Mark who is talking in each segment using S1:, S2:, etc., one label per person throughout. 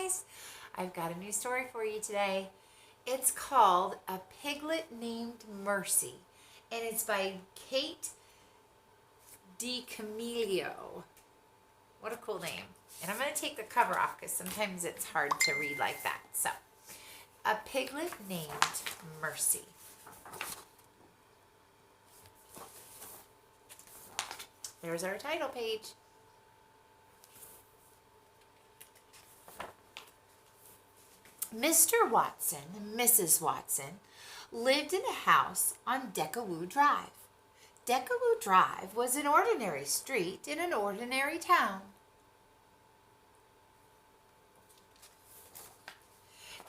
S1: guys, I've got a new story for you today. It's called A Piglet Named Mercy, and it's by Kate DiCamillo. What a cool name. And I'm going to take the cover off because sometimes it's hard to read like that. So, A Piglet Named Mercy. There's our title page. Mr. Watson and Mrs. Watson lived in a house on DiCamillo Drive. DiCamillo Drive was an ordinary street in an ordinary town.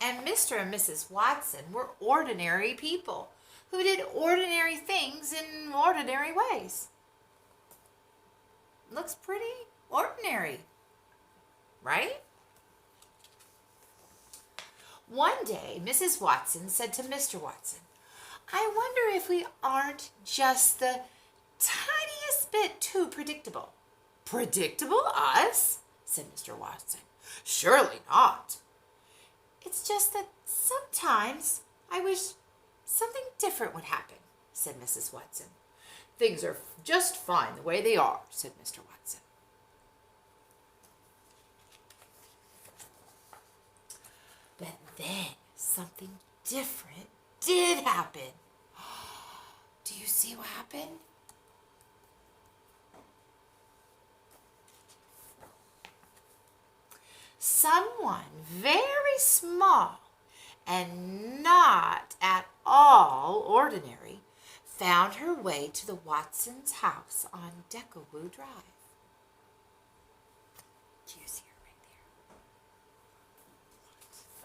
S1: And Mr. and Mrs. Watson were ordinary people who did ordinary things in ordinary ways. Looks pretty ordinary, right? One day, Mrs. Watson said to Mr. Watson, "I wonder if we aren't just the tiniest bit too predictable." "Predictable, us?" said Mr. Watson. "Surely not." "It's just that sometimes I wish something different would happen," said Mrs. Watson. "Things are just fine the way they are," said Mr. Watson. But then something different did happen. Do you see what happened? Someone very small and not at all ordinary found her way to the Watsons' house on DiCamillo Drive. Do you see her right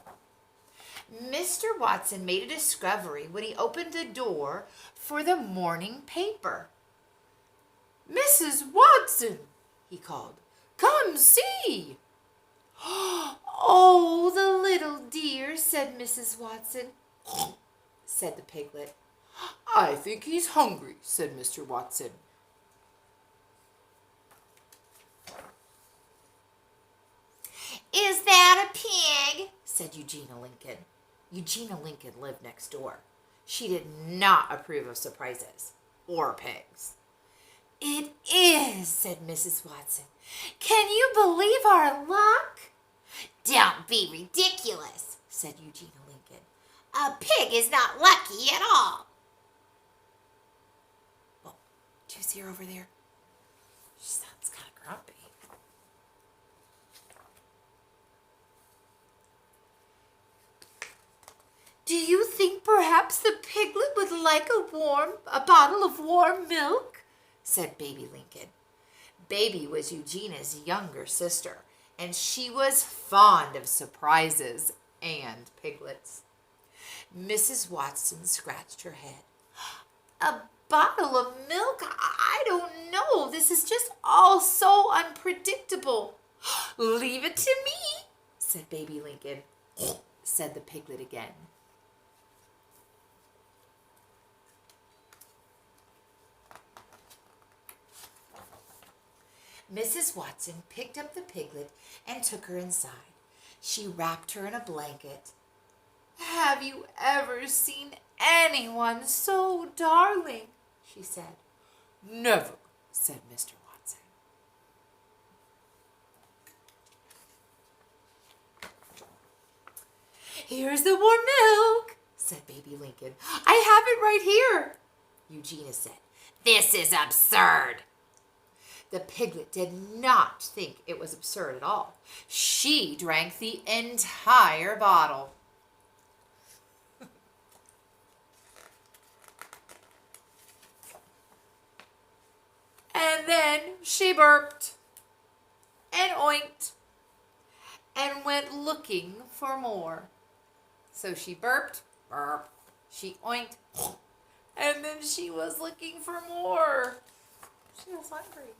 S1: there? Mr. Watson made a discovery when he opened the door for the morning paper. "Mrs. Watson," he called, "come see." "Oh, the little dear," said Mrs. Watson. Said the piglet. "I think he's hungry," said Mr. Watson. "Is that a pig?" said Eugenia Lincoln. Eugenia Lincoln lived next door. She did not approve of surprises or pigs. "It is," said Mrs. Watson. "Can you believe our luck?" "Don't be ridiculous," said Eugenia Lincoln. "A pig is not lucky at all." Well, do you see her over there? She sounds kind of grumpy. "Do you think perhaps the piglet would like a bottle of warm milk?" said Baby Lincoln. Baby was Eugenia's younger sister, and she was fond of surprises and piglets. Mrs. Watson scratched her head. "A bottle of milk? I don't know. This is just all so unpredictable." "Leave it to me," said Baby Lincoln. Said the piglet again. Mrs. Watson picked up the piglet and took her inside. She wrapped her in a blanket. "Have you ever seen anyone so darling?" she said. "Never," said Mr. Watson. "Here's the warm milk," said Baby Lincoln. "I have it right here." Eugenia said, "This is absurd." The piglet did not think it was absurd at all. She drank the entire bottle. And then she burped and oinked and went looking for more. So she burped, burp, she oinked, and then she was looking for more. She was hungry.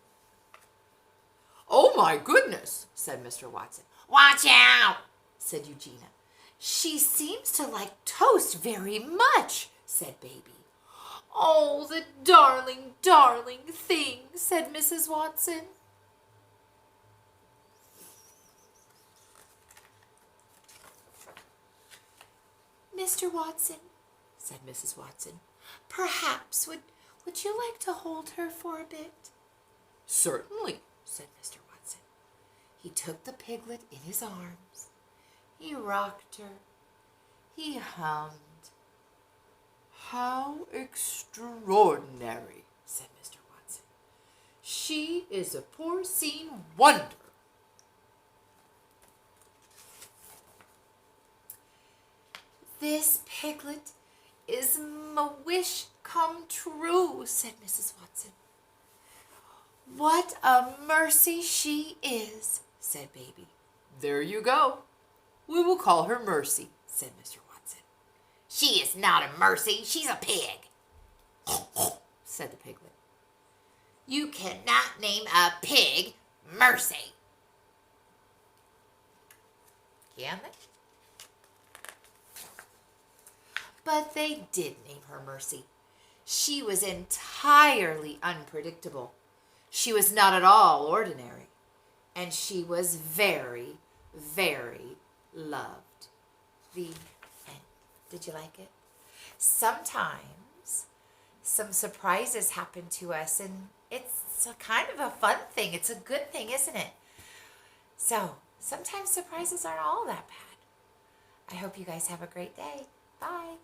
S1: "Oh my goodness," said Mr. Watson. "Watch out," said Eugenia. "She seems to like toast very much," said Baby. "Oh, the darling, darling thing," said Mrs. Watson. Mr. Watson, said Mrs. Watson, perhaps would you like to hold her for a bit? Certainly, said Mr. Watson. He took the piglet in his arms. He rocked her. He hummed. How extraordinary, said Mr. Watson. She is a porcine wonder. This piglet is my wish come true, said Mrs. Watson. What a mercy she is, said Baby. There you go. We will call her Mercy, said Mr. Watson. She is not a mercy, she's a pig, said the piglet. You cannot name a pig Mercy. Can they? But they did name her Mercy. She was entirely unpredictable. She was not at all ordinary. And she was very, very loved. The end. Did you like it? Sometimes some surprises happen to us, and it's a kind of a fun thing. It's a good thing, isn't it? So sometimes surprises aren't all that bad. I hope you guys have a great day. Bye.